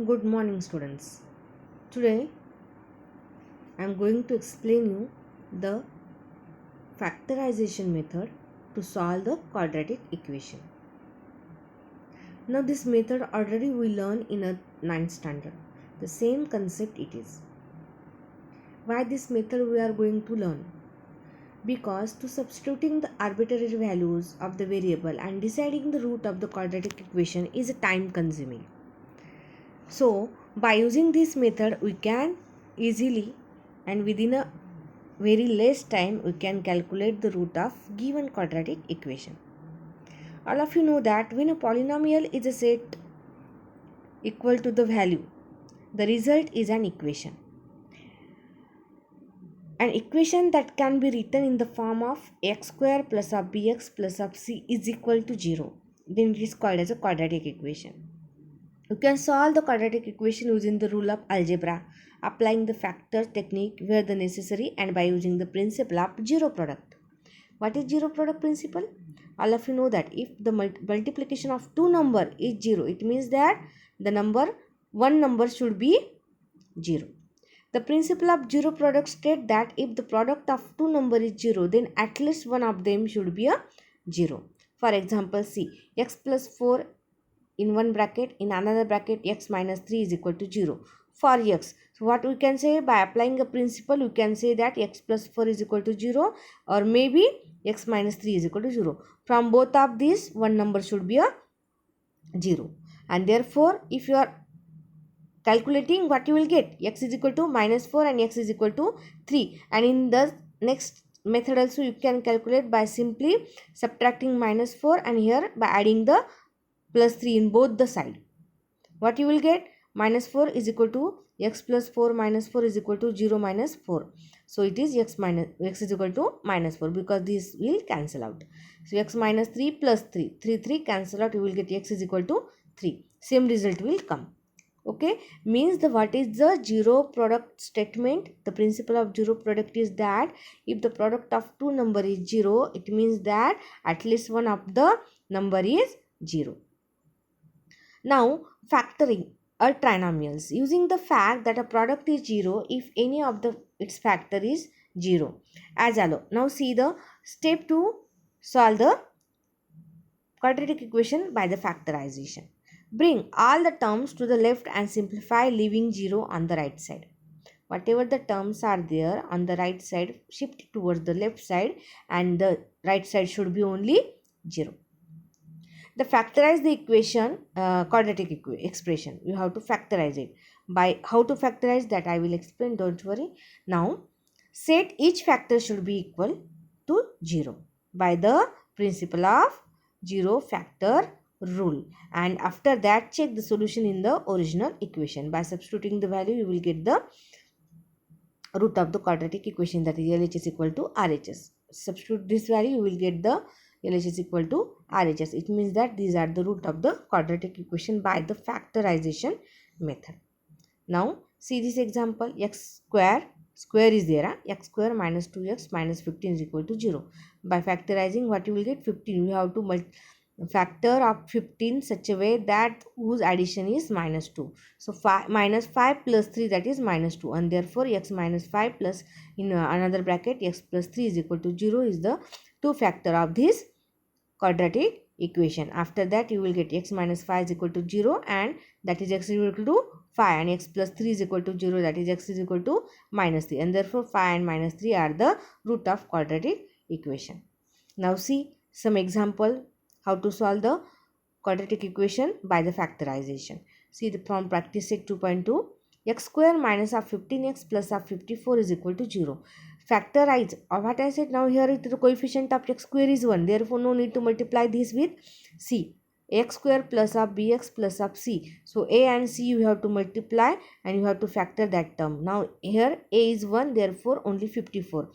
Good morning, students. Today I am going to explain you the factorization method to solve the quadratic equation. Now this method already we learned in a ninth standard. The same concept it is. Why this method we are going to learn? Because to substituting the arbitrary values of the variable and deciding the root of the quadratic equation is time consuming. So by using this method we can easily and within a very less time we can calculate the root of given quadratic equation. All of you know that when a polynomial is a set equal to the value, the result is an equation. An equation that can be written in the form of x square plus of bx plus of c is equal to 0. Then it is called as a quadratic equation. You can solve the quadratic equation using the rule of algebra, applying the factor technique where the necessary and by using the principle of zero product. What is zero product principle? All of you know that if the multiplication of two number is 0, it means that the one number should be 0. The principle of zero product states that if the product of two number is 0, then at least one of them should be a 0. For example, see x plus 4 in one bracket, in another bracket x minus 3 is equal to 0 for x. So what we can say, by applying a principle we can say that x plus 4 is equal to 0 or maybe x minus 3 is equal to 0. From both of these one number should be a 0, and therefore if you are calculating, what you will get, x is equal to minus 4 and x is equal to 3, and in the next method also you can calculate by simply subtracting minus 4 and here by adding the plus 3 in both the side. What you will get, minus 4 is equal to x plus 4 minus 4 is equal to 0 minus 4. So it is x is equal to minus 4 because this will cancel out. So x minus 3 plus 3 cancel out, you will get x is equal to 3. Same result will come. Okay, means the what is the zero product statement? The principle of zero product is that if the product of two number is 0, it means that at least one of the number is 0. Now factoring or trinomials using the fact that a product is 0 if any of its factor is 0 as allow. Now see the step to solve the quadratic equation by the factorization. Bring all the terms to the left and simplify, leaving 0 on the right side. Whatever the terms are there on the right side, shift towards the left side and the right side should be only 0. The factorize the equation, quadratic expression. You have to factorize it. By how to factorize that I will explain, don't worry. Now set each factor should be equal to 0 by the principle of zero factor rule, and after that check the solution in the original equation. By substituting the value you will get the root of the quadratic equation, that is LHS equal to RHS. Substitute this value, you will get the LHS equal to RHS. It means that these are the root of the quadratic equation by the factorization method. Now see this example, x square is there, x square minus 2x minus 15 is equal to 0. By factorizing, what you will get, 15. You have to factor of 15 such a way that whose addition is minus 2. So minus 5 plus 3, that is minus 2, and therefore x minus 5 plus in another bracket x plus 3 is equal to 0 is the two factor of this quadratic equation. After that you will get x minus 5 is equal to 0, and that is x is equal to 5, and x plus 3 is equal to 0, that is x is equal to minus 3, and therefore 5 and minus 3 are the root of quadratic equation. Now see some example how to solve the quadratic equation by the factorization. See the from practice set 2.2, x square minus of 15x plus of 54 is equal to 0. Factorize, or what I said, now here the coefficient of x square is 1, therefore no need to multiply this with c. X square plus of bx plus of c. So a and c you have to multiply and you have to factor that term. Now here a is 1, therefore only 54.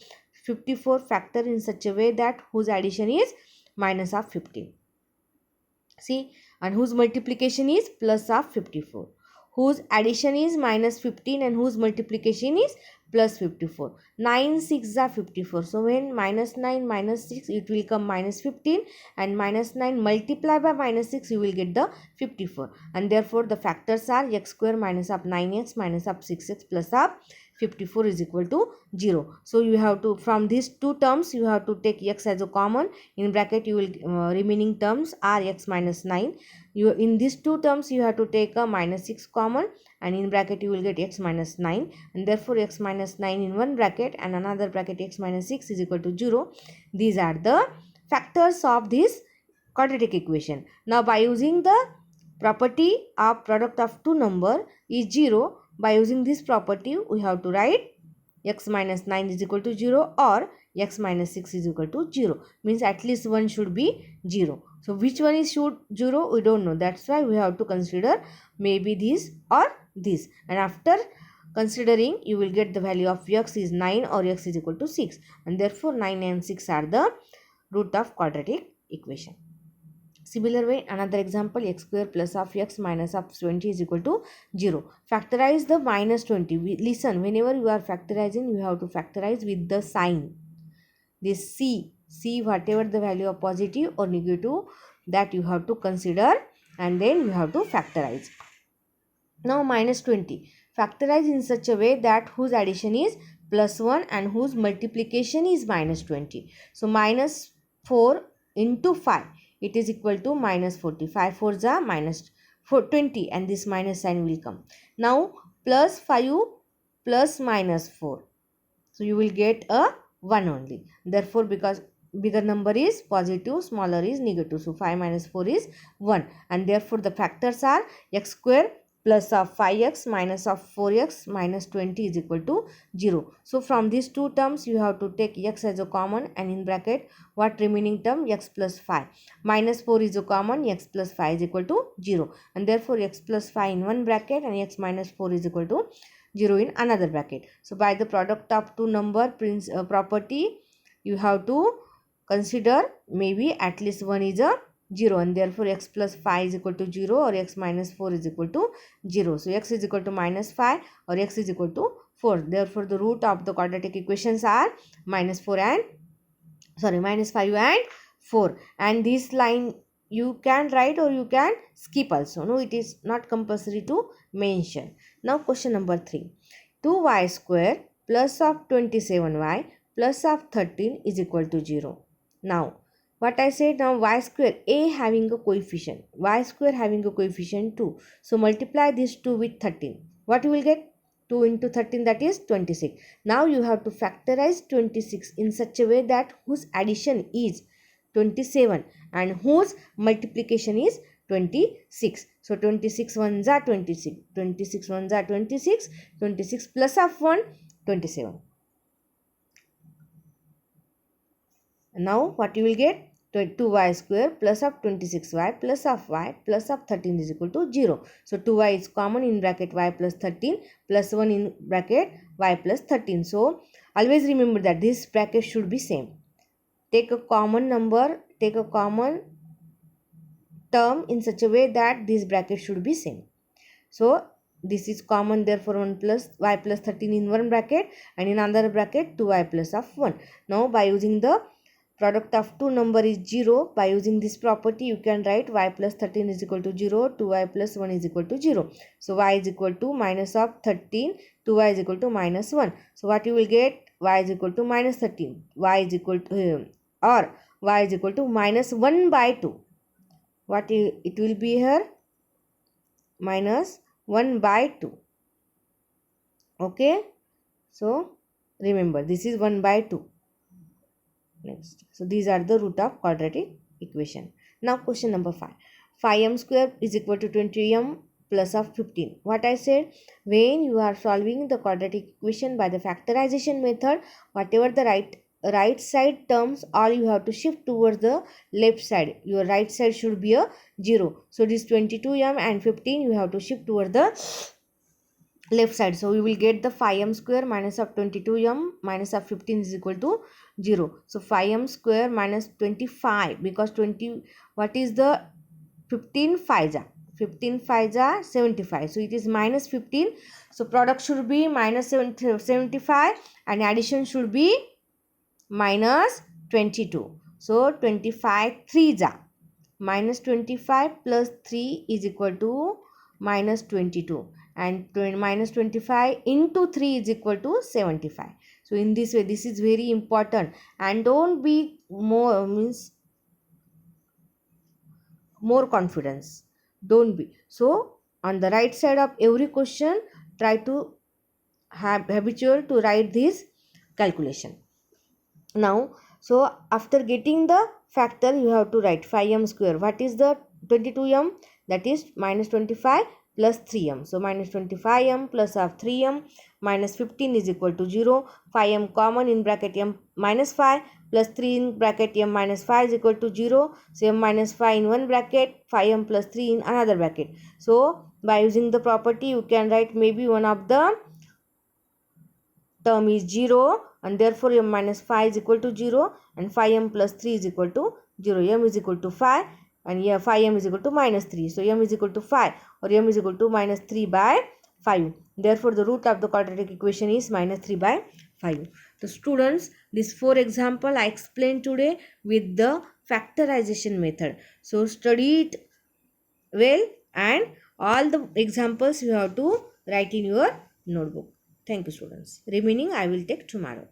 54 factor in such a way that whose addition is minus of 15. See, and whose multiplication is plus of 54. Whose addition is minus 15 and whose multiplication is plus 54. 9 6 are 54. So when minus 9 minus 6, it will come minus 15, and minus 9 multiply by minus 6, you will get the 54. And therefore the factors are x square minus of 9x minus of 6x plus of 54 is equal to 0. So you have to, from these two terms, you have to take x as a common. In bracket you will remaining terms are x minus 9. You, in these two terms you have to take a minus 6 common, and in bracket you will get x minus 9, and therefore x minus 9 in one bracket and another bracket x minus 6 is equal to 0. These are the factors of this quadratic equation. Now by using the property of product of two number is 0, by using this property we have to write x minus 9 is equal to 0 or x minus 6 is equal to 0. Means at least one should be 0. So which one is should 0, we don't know. That's why we have to consider maybe this or this. And after considering, you will get the value of x is 9 or x is equal to 6. And therefore 9 and 6 are the root of quadratic equation. Similar way, another example, x square plus of x minus of 20 is equal to 0. Factorize the minus 20. Listen, whenever you are factorizing, you have to factorize with the sign. This c whatever the value of positive or negative, that you have to consider, and then you have to factorize. Now minus 20. Factorize in such a way that whose addition is plus 1 and whose multiplication is minus 20. So minus 4 into 5. It is equal to minus 40. 5 4s are minus 20, and this minus sign will come. Now plus 5 plus minus 4. So you will get a 1 only. Therefore, because bigger number is positive, smaller is negative. So 5 minus 4 is 1. And therefore the factors are x square plus of 5x minus of 4x minus 20 is equal to 0. So from these two terms you have to take x as a common, and in bracket what remaining term, x plus 5. Minus 4 is a common, x plus 5 is equal to 0. And therefore x plus 5 in one bracket and x minus 4 is equal to 0 in another bracket. So by the product of two number property, you have to consider maybe at least one is a 0, and therefore x plus 5 is equal to 0 or x minus 4 is equal to 0. So x is equal to minus 5 or x is equal to 4. Therefore the root of the quadratic equations are minus 5 and 4. And this line you can write or you can skip also. No, it is not compulsory to mention. Now question number 3. 2y square plus of 27y plus of 13 is equal to 0. Now what I said, now y square, a having a coefficient, y square having a coefficient 2. So multiply this 2 with 13. What you will get? 2 into 13, that is 26. Now you have to factorize 26 in such a way that whose addition is 27 and whose multiplication is 26. So 26 ones are 26. 26 ones are 26. 26 plus of 1, 27. Now what you will get? 2y square plus of 26y plus of y plus of 13 is equal to 0. So 2y is common, in bracket y plus 13 plus 1 in bracket y plus 13. So always remember that this bracket should be same. Take a common number, take a common term in such a way that this bracket should be same. So this is common, therefore 1 plus y plus 13 in one bracket, and in another bracket 2y plus of 1. Now by using the product of two number is 0. By using this property, you can write y plus 13 is equal to 0, 2y plus 1 is equal to 0. So y is equal to minus of 13, 2y is equal to minus 1. So what you will get? Y is equal to minus 13. Y is equal to or y is equal to minus 1 by 2. What it will be here? Minus 1 by 2. Okay. So remember, this is 1 by 2. Next. So these are the root of quadratic equation. Now question number 5. 5m square is equal to 20m plus of 15. What I said, when you are solving the quadratic equation by the factorization method, whatever the right side terms, all you have to shift towards the left side. Your right side should be a 0. So this 22m and 15 you have to shift towards the left side. So we will get the 5m square minus of 22m minus of 15 is equal to 0. So 5m square minus 25, because 20, what is the 15 5 ja. 15 5s are 75. So it is minus 15. So product should be minus 75 and addition should be minus 22. So 25 3s are minus 25 plus 3 is equal to minus 22, and minus 25 into 3 is equal to 75. So in this way, this is very important, and don't be more confidence, don't be. So on the right side of every question, try to have habitual to write this calculation. Now, so after getting the factor, you have to write 5m square. What is the 22m? That is minus 25 plus 3m. So minus 25m plus of 3m minus 15 is equal to 0. 5m common in bracket m minus 5 plus 3 in bracket m minus 5 is equal to 0. So m minus 5 in one bracket, 5m plus 3 in another bracket. So by using the property, you can write maybe one of the term is 0, and therefore m minus 5 is equal to 0, and 5m plus 3 is equal to 0. M is equal to 5, and here 5m is equal to minus 3. So m is equal to 5, or m is equal to minus 3 by 5. Therefore the root of the quadratic equation is minus 3 by 5. So students, this 4 example I explained today with the factorization method. So study it well, and all the examples you have to write in your notebook. Thank you students. Remaining I will take tomorrow.